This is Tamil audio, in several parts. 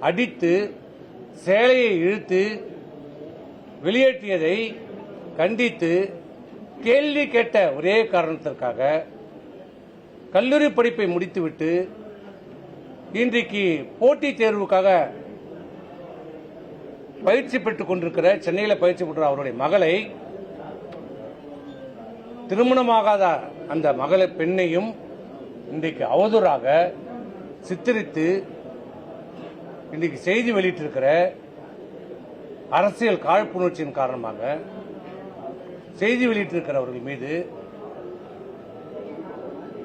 அடித்து சேலையை இழுத்து வெளியேற்றியதை கண்டித்து கேள்வி கேட்ட ஒரே காரணத்திற்காக கல்லூரி படிப்பை முடித்துவிட்டு இன்றைக்கு போட்டித் தேர்வுக்காக பயிற்சி பெற்றுக் கொண்டிருக்கிற சென்னையில் பயிற்சி பெற்ற அவருடைய மகளை திருமணமாகாத அந்த மகளை பெண்ணையும் இன்றைக்கு அவதூறாக சித்தரித்து இன்றைக்கு செய்தி வெளியிட்டிருக்கிற அரசியல் காழ்ப்புணர்ச்சியின் காரணமாக செய்தி வெளியிட்டிருக்கிறவர்கள் மீது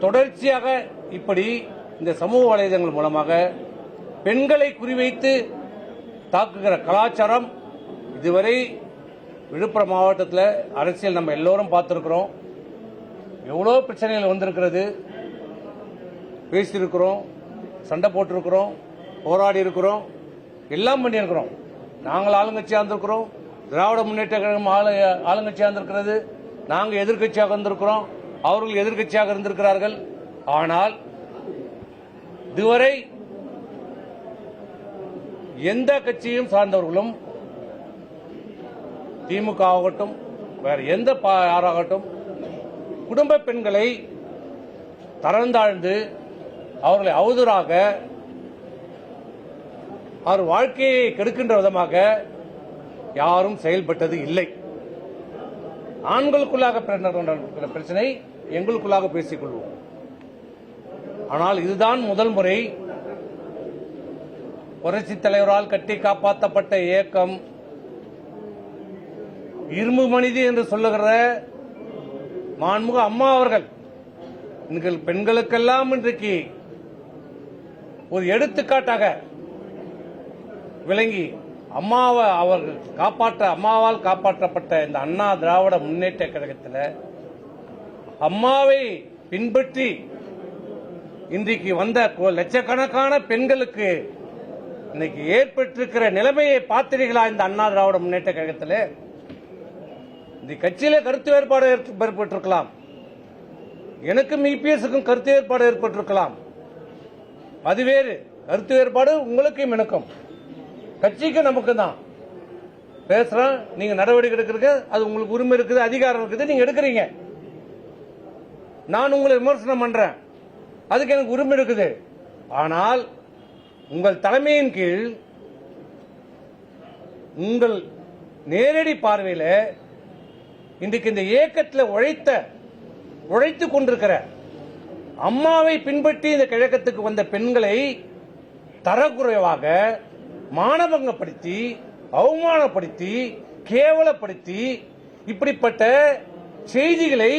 தொடர்ச்சியாக இப்படி இந்த சமூக வலைதளங்கள் மூலமாக பெண்களை குறிவைத்து தாக்குகிற கலாச்சாரம் இதுவரை விழுப்புரம் மாவட்டத்தில் அரசியல் நம்ம எல்லோரும் பார்த்திருக்கிறோம். எவ்வளோ பிரச்சனைகள் வந்திருக்கிறது, பேசியிருக்கிறோம், சண்டை போட்டிருக்கிறோம், போராடி இருக்கிறோம், எல்லாம் பண்ணியிருக்கிறோம். நாங்கள் ஆளுங்கட்சியாக இருந்திருக்கிறோம், திராவிட முன்னேற்ற கழகம் ஆளுங்கட்சியாக இருந்திருக்கிறது, நாங்கள் எதிர்கட்சியாக இருந்திருக்கிறோம், அவர்கள் எதிர்கட்சியாக இருந்திருக்கிறார்கள். ஆனால் இதுவரை எந்த கட்சியும் சார்ந்தவர்களும் திமுக ஆகட்டும் வேற எந்த யாராகட்டும் குடும்ப பெண்களை தரந்தாழ்ந்து அவர்களை அவதூறாக அவர் வாழ்க்கையை கெடுக்கின்ற விதமாக யாரும் செயல்பட்டது இல்லை. ஆண்களுக்குள்ளாக பிரச்சனை எங்களுக்குள்ளாக பேசிக் கொள்வோம். ஆனால் இதுதான் முதல் முறை புரட்சித் தலைவரால் கட்டி காப்பாற்றப்பட்ட இயக்கம் இரும்பு மனிதி என்று சொல்லுகிற மாண்புமிகு அம்மா அவர்கள் பெண்களுக்கெல்லாம் இன்றைக்கு ஒரு எடுத்துக்காட்டாக விளங்கி அம்மாவால் காப்பாற்றப்பட்ட இந்த அண்ணா திராவிட முன்னேற்ற கழகத்தில் அம்மாவை பின்பற்றி இன்றைக்கு வந்த லட்சக்கணக்கான பெண்களுக்கு இன்னைக்கு ஏற்பட்டிருக்கிற நிலைமையை பார்த்தீர்களா? இந்த அண்ணா திராவிட முன்னேற்ற கழகத்தில் இந்த கட்சியில கருத்து வேறுபாடு ஏற்பட்டிருக்கலாம், எனக்கும் இபிஎஸ்க்கும் கருத்து வேறுபாடு ஏற்பட்டிருக்கலாம், அது வேறு கருத்து வேறுபாடு உங்களுக்கும் எனக்கும், கட்சிக்கு நமக்கு தான் பேசுறோம். நீங்க நடவடிக்கை எடுக்கிறீங்க, அது உங்களுக்கு உரிமை இருக்குது, அதிகாரம் இருக்குது, நீங்க எடுக்கிறீங்க. நான் உங்களை விமர்சனம் பண்றேன், அதுக்கு எனக்கு உரிமை இருக்குது. ஆனால் உங்கள் தலைமையின் கீழ் உங்கள் நேரடி பார்வையில் இன்றைக்கு இந்த இயக்கத்தில் உழைத்துக் கொண்டிருக்கிற அம்மாவை பின்பற்றி இந்த கழகத்துக்கு வந்த பெண்களை தரக்குறைவாக மானபங்கப்படுத்தி அவமானப்படுத்தி கேவலப்படுத்தி இப்படிப்பட்ட செய்திகளை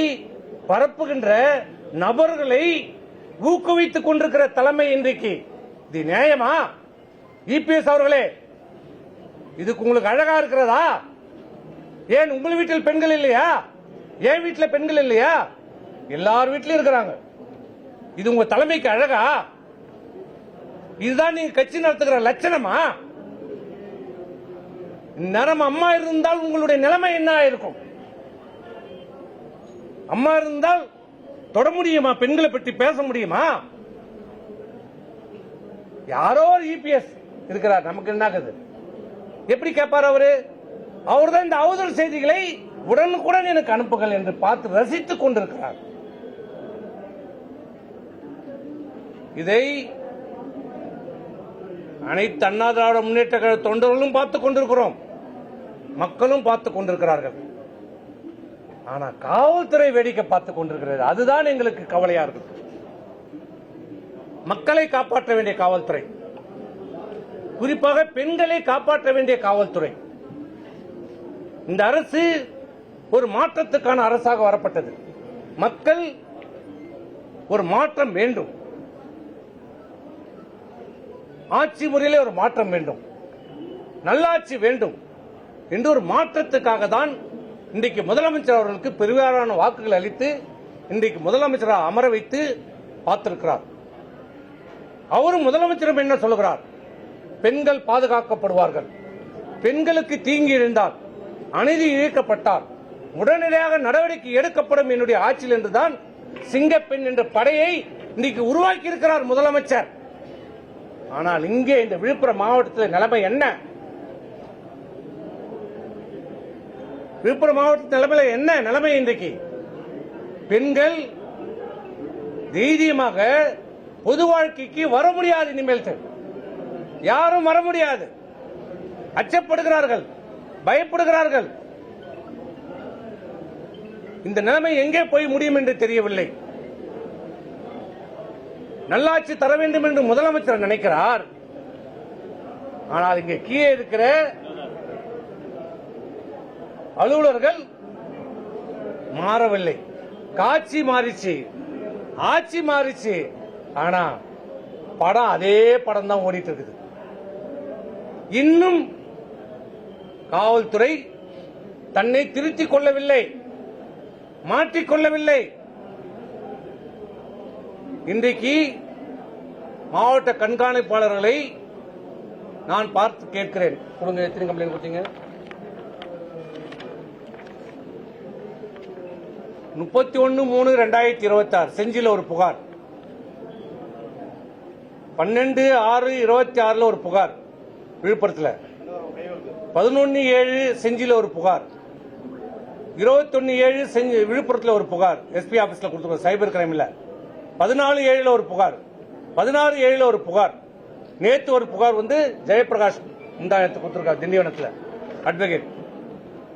பரப்புகின்ற நபர்களை ஊக்குவித்துக் கொண்டிருக்கிற தலைமை இன்றைக்கு இது நியாயமா? இபிஎஸ் அவர்களே, இதுக்கு உங்களுக்கு அழகா இருக்கிறதா? ஏன் உங்கள் வீட்டில் பெண்கள் இல்லையா? ஏன் வீட்டில் பெண்கள் இல்லையா? எல்லார் வீட்டிலும் இருக்கிறாங்க. இது உங்க தலைமைக்கு அழகா? இதுதான் நீங்க கட்சி நடத்துகிற லட்சணமா? நேரம் அம்மா இருந்தால் உங்களுடைய நிலைமை என்ன இருக்கும்? அம்மா இருந்தால் தொட முடியுமா? பெண்களை பற்றி பேச முடியுமா? யாரோ இபிஎஸ் இருக்கிறார், நமக்கு என்ன எப்படி கேட்பார்? அவர்தான் இந்த அவதூறு செய்திகளை உடனுக்குடன் எனக்கு அனுப்புகள் என்று பார்த்து ரசித்துக் கொண்டிருக்கிறார். இதை அனைத்து அண்ணா திராவிட முன்னேற்ற கழக தொண்டர்களும் பார்த்துக் கொண்டிருக்கிறோம், மக்களும் பார்த்துக் கொண்டிருக்கிறார்கள். ஆனா காவல்துறை வேடிக்கை பார்த்துக் கொண்டிருக்கிறது. அதுதான் எங்களுக்கு கவலையா இருக்கு. மக்களை காப்பாற்ற வேண்டிய காவல்துறை, குறிப்பாக பெண்களை காப்பாற்ற வேண்டிய காவல்துறை. இந்த அரசு ஒரு மாற்றத்துக்கான அரசாக வரப்பட்டது. மக்கள் ஒரு மாற்றம் வேண்டும், ஆட்சி முறையிலே ஒரு மாற்றம் வேண்டும், நல்லாட்சி வேண்டும் என்று ஒரு மாற்றத்துக்காக தான் இன்றைக்கு முதலமைச்சர் அவர்களுக்கு பெருவாரியான வாக்குகள் அளித்து இன்றைக்கு முதலமைச்சராக அமர வைத்து பார்த்திருக்கிறார். அவரும் முதலமைச்சரும் என்ன சொல்லுகிறார்? பெண்கள் பாதுகாக்கப்படுவார்கள், பெண்களுக்கு தீங்கி இருந்தால், அநீதி இழைக்கப்பட்டால் உடனடியாக நடவடிக்கை எடுக்கப்படும் என்னுடைய ஆட்சியில் என்றுதான் சிங்கப்பெண் என்ற படையை இன்றைக்கு உருவாக்கி இருக்கிறார் முதலமைச்சர். ஆனால் இங்கே இந்த விழுப்புரம் மாவட்டத்தில் நிலைமை என்ன? விழுப்புரம் மாவட்ட நிலைமையில என்ன நிலைமை? இன்றைக்கு பெண்கள் தைரியமாக பொது வாழ்க்கைக்கு வர முடியாது. இனிமேல் யாரும் வர முடியாது. அச்சப்படுகிறார்கள், பயப்படுகிறார்கள். இந்த நிலைமை எங்கே போய் முடியும் என்று தெரியவில்லை. நல்லாட்சி தர வேண்டும் என்று முதலமைச்சர் நினைக்கிறார். ஆனால் இங்கே கீழே இருக்கிற அலுவலர்கள் மாறவில்லை. காட்சி மாறிச்சு, ஆட்சி மாறிச்சு. ஆனா படம் அதே படம் தான் ஓடிட்டு இருக்குது. இன்னும் காவல்துறை தன்னை திருத்திக் கொள்ளவில்லை, மாற்றிக்கொள்ளவில்லை. இன்றைக்கு மாவட்ட கண்காணிப்பாளர்களை நான் பார்த்து கேட்கிறேன். கொடுங்க, எத்தனை கம்ப்ளைண்ட் கொடுத்தீங்க? 31/3/2026 செஞ்சில ஒரு புகார், 12/6/26 ஒரு புகார் விழுப்புரத்தில், 11/7 செஞ்சில ஒரு புகார், 21/7 விழுப்புரத்தில் ஒரு புகார் எஸ்பி ஆபீஸ்ல கொடுத்துருக்கோம் சைபர் கிரைம்ல, 14/7 ஒரு புகார், 16/7 ஒரு புகார். நேற்று ஒரு புகார் வந்து ஜெயபிரகாஷ் முந்தாயத்து கொடுத்துருக்காரு திண்டிவனத்தில் அட்வொகேட்.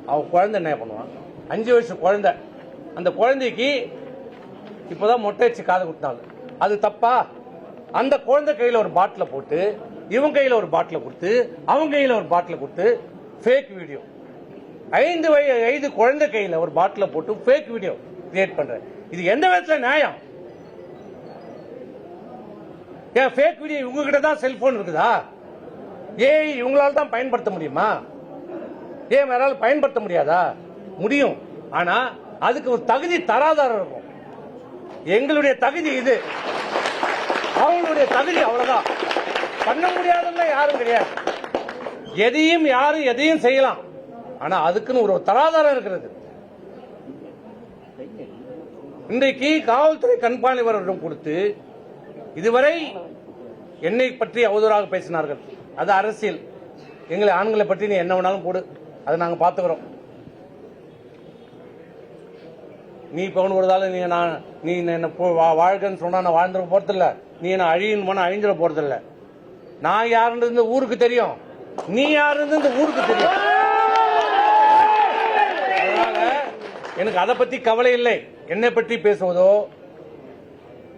அவன் குழந்தை என்ன பண்ணுவான்? 5 வயசு குழந்தை. அந்த குழந்தைக்கு இப்பதான் மொட்டை வச்சு காது கொடுத்தாங்க. அது தப்பா? அந்த குழந்தை கையில ஒரு பாட்டில போட்டு இவங்க கையில ஒரு பாட்டில கொடுத்து அவங்க கையில ஒரு பாட்டில கொடுத்து ஃபேக் வீடியோ, 5 வயது குழந்தை கையில ஒரு பாட்டில போட்டு ஃபேக் வீடியோ கிரியேட் பண்ற. இது எந்த விதத்துல நியாயம்? ஏன் ஃபேக் வீடியோ இவங்க கிட்ட தான் செல்போன் இருக்குதா? ஏன் இவங்களால தான் பயன்படுத்த முடியுமா? ஏன் வேற பயன்படுத்த முடியாதா? முடியும். ஆனா அதுக்கு ஒரு தகுதி தராதாரம் இருக்கும். எங்களுடைய தகுதி இது, அவங்களுடைய தகுதி அவ்வளவுதான். பண்ண முடியாதுன்னு யாரும் கிடையாது. எதையும் யாரும் எதையும் செய்யலாம். ஆனா அதுக்குன்னு ஒரு தராதாரம் இருக்கிறது. இன்றைக்கு காவல்துறை கண்காணிப்பாளரிடம் கொடுத்து இதுவரை என்னை பற்றி அவதூறாக பேசினார்கள். அது அரசியல். எங்களை ஆண்களை பற்றி நீ என்ன வேணாலும் போடு, அதை நாங்க பாத்துக்கிறோம். நீ பவுன் கொடுத்தாலும் நீ என்ன வாழ்க்கைன்னு சொன்னா நான் வாழ்ந்துட போறதில்ல. நீ என்ன அழியணும் போனா அழிஞ்சிட போறதில்ல. நான் யாருன்னு இந்த ஊருக்கு தெரியும், நீ யாருன்னு இந்த ஊருக்கு தெரியும். அதனால எனக்கு அதை பத்தி கவலை இல்லை. என்னை பற்றி பேசுவதோ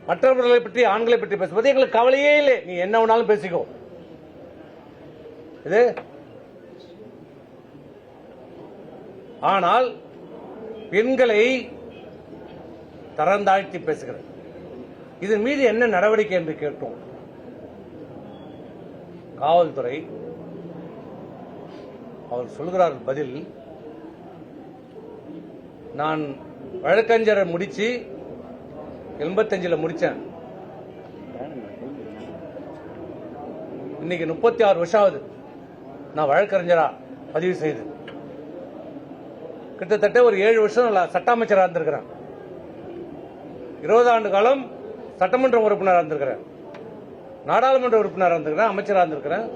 மற்றவர்களை பற்றி ஆண்களை பற்றி பேசுவது எங்களுக்கு கவலையே இல்லை. நீ என்ன வேணாலும் பேசிக்கோ. இது ஆனால் பெண்களை தரந்தாழ்த்தி பேசுகிறது. இதன் மீது என்ன நடவடிக்கை என்று கேட்டோம். காவல்துறை அவர் சொல்கிறார் பதில், நான் வழக்கறிஞரை முடிச்சு 85 முடிச்சேன். இன்னைக்கு 36 வருஷம் ஆகுது நான் வழக்கறிஞரா பதிவு செய்து. கிட்டத்தட்ட ஒரு 7 வருஷம் சட்ட அமைச்சராக இருந்திருக்கிறேன். 20 ஆண்டு காலம் சட்டமன்ற உறுப்பினராக இருந்திருக்கிறேன், நாடாளுமன்ற உறுப்பினராக இருந்திருக்கிறேன், அமைச்சராக இருந்திருக்கிறேன்.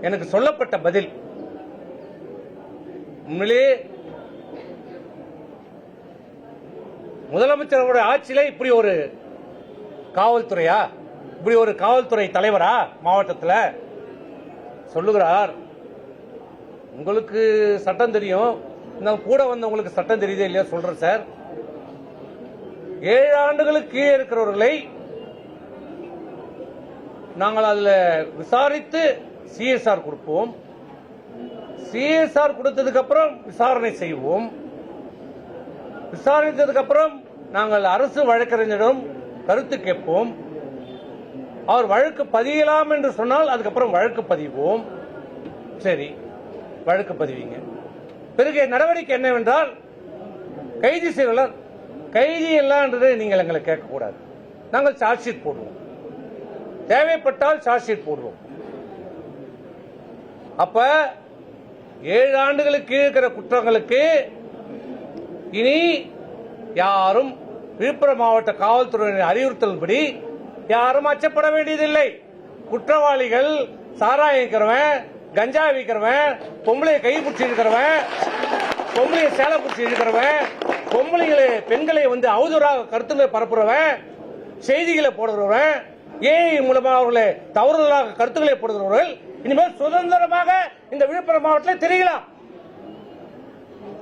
எனக்கு சொல்லப்பட்ட பதில் உண்மையிலேயே முதலமைச்சருடைய ஆட்சியில இப்படி ஒரு காவல்துறையா, இப்படி ஒரு காவல்துறை தலைவரா மாவட்டத்தில் சொல்லுகிறார். உங்களுக்கு சட்டம் தெரியும், கூட வந்தவங்களுக்கு சட்டம் தெரியுதே இல்லையா சொல்றேன் சார். 7 ஆண்டுகளுக்கு கீழே இருக்கிறவர்களை நாங்கள் அதில் விசாரித்து சிஎஸ்ஆர் கொடுப்போம். சிஎஸ்ஆர் கொடுத்ததுக்கு அப்புறம் விசாரணை செய்வோம். விசாரித்ததுக்கு அப்புறம் நாங்கள் அரசு வழக்கறிஞரிடம் கருத்து கேட்போம். அவர் வழக்கு பதியலாம் என்று சொன்னால் அதுக்கப்புறம் வழக்கு பதிவோம். சரி, வழக்கு பதிவீங்க. பிறகு நடவடிக்கை என்னவென்றால் கைது செய்வதால் கைதி எல்லாம் நீங்கள் எங்களை கேட்கக்கூடாது. நாங்கள் சார்ஜ் ஷீட் போடுவோம், தேவைப்பட்டால் சார்ஜ் ஷீட் போடுவோம். அப்ப 7 ஆண்டுகளுக்கு இருக்கிற குற்றங்களுக்கு இனி யாரும் விழுப்புரம் மாவட்ட காவல்துறையினர் அறிவுறுத்தல்படி யாரும் அச்சப்பட வேண்டியதில்லை. குற்றவாளிகள் சாராயம் விற்கிறவன், கஞ்சா விற்கிறவன், பொம்பளை கை பிடிச்சி இருக்கிறவன், பொம்பளைய சேலை பிடிச்சி இருக்கிறவன், பொம்பளைகளை பெண்களை அவதூறாக கருத்துக்களை பரப்புறவன், செய்திகளை போடுகிறவன், ஏஐ மூலமாக அவர்களை தவறுதலாக கருத்துக்களை போடுகிறவர்கள் இனிமேல் சுதந்திரமாக இந்த விழுப்புரம் மாவட்டத்தில் தெரியலாம்.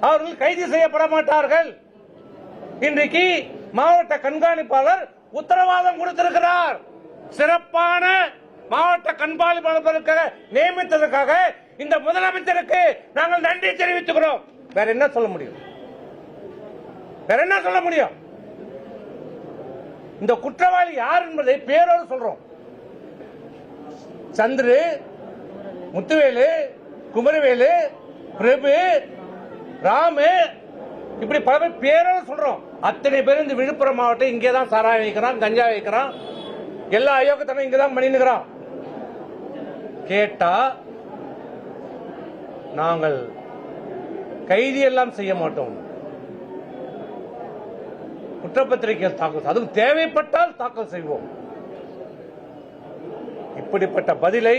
அவர்கள் கைது செய்யப்பட மாட்டார்கள். இன்றைக்கு மாவட்ட கண்காணிப்பாளர் உத்தரவாதம் கொடுத்திருக்கிறார். சிறப்பான மாவட்ட கண்காணிப்பாளர்களுக்காக நியமித்ததற்காக இந்த முதலமைச்சருக்கு நாங்கள் நன்றி தெரிவித்துக்கிறோம். வேற என்ன சொல்ல முடியும்? வேற என்ன சொல்ல முடியும்? இந்த குற்றவாளி யார் என்பதை பேரோடு சொல்றோம். சந்திரு, முத்துவேலு, குமரவேலு, பிரபு, ராமு, இப்படி பல பேர் பேரோடு சொல்றோம். அத்தனை பேர் இந்த விழுப்புரம் மாவட்டம் இங்கேதான் சாராயம் வைக்கிறான், கஞ்சா வைக்கிறான், எல்லா அயோக்கத்தனும் இங்கதான் பண்ணினுக்கிறான். கேட்டா நாங்கள் கைதி எல்லாம் செய்ய மாட்டோம், குற்றப்பத்திரிகை தாக்கல், அதுவும் தேவைப்பட்டால் தாக்கல் செய்வோம். இப்படிப்பட்ட பதிலை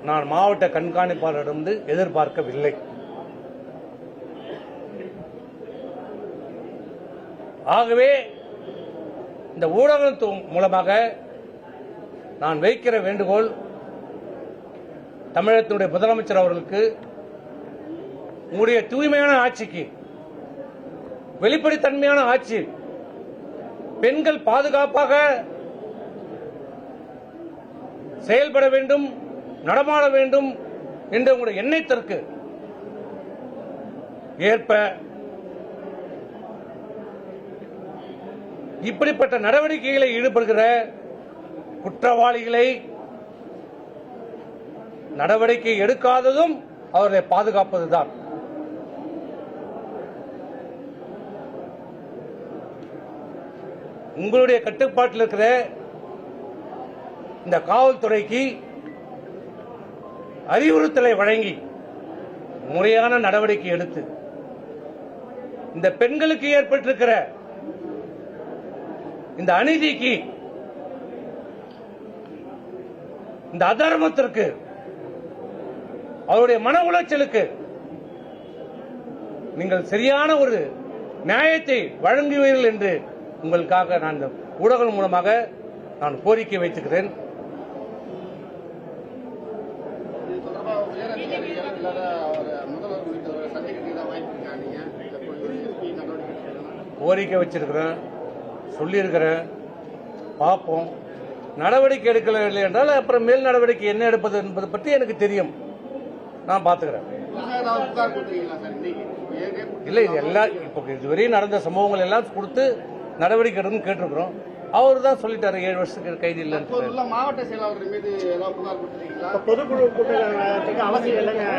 நான் மாவட்ட கண்காணிப்பாளரிடமிருந்து எதிர்பார்க்கவில்லை. ஆகவே இந்த ஊடகத்தின் மூலமாக நான் வைக்கிற வேண்டுகோள், தமிழகத்தினுடைய முதலமைச்சர் அவர்களுக்கு, உங்களுடைய தூய்மையான ஆட்சிக்கு, வெளிப்படைத்தன்மையான ஆட்சி, பெண்கள் பாதுகாப்பாக செயல்பட வேண்டும், நடமாட வேண்டும் என்ற உங்களுடைய எண்ணத்திற்கு ஏற்ப இப்படிப்பட்ட நடவடிக்கைகளை ஈடுபடுகிற குற்றவாளிகளை நடவடிக்கை எடுக்காததும் அவர்களை பாதுகாப்பதுதான். உங்களுடைய கட்டுப்பாட்டில் இருக்கிற இந்த காவல்துறைக்கு அறிவுறுத்தலை வழங்கி முறையான நடவடிக்கை எடுத்து இந்த பெண்களுக்கு ஏற்பட்டிருக்கிற இந்த அநீதிக்கு, இந்த அதர்மத்திற்கு, அவருடைய மன உளைச்சலுக்கு நீங்கள் சரியான ஒரு நியாயத்தை வழங்குவீர்கள் என்று உங்களுக்காக நான் இந்த ஊடகம் மூலமாக நான் கோரிக்கை வைத்துக்கிறேன். கோரிக்கை வச்சிருக்கிறேன், சொல்லியிருக்கிறேன், பார்ப்போம். நடவடிக்கை எடுக்கவில்லை என்றால் அப்புறம் மேல் நடவடிக்கை என்ன எடுப்பது என்பது பற்றி எனக்கு தெரியும், நான் பார்த்துக்கிறேன். இல்லை, இது எல்லாம் இப்போ இதுவரையும் நடந்த சம்பவங்கள் எல்லாம் கொடுத்து நடவடிக்கை எடுக்கணும்னு கேட்டிருக்கிறோம். அவர் தான் சொல்லிட்டாரு 7 வருஷத்துக்கு கைது இல்லைன்னு. மாவட்ட செயலாளர் மீது பொதுக்குழு கூட்டத்துக்கு அவசியம் இல்லைங்க.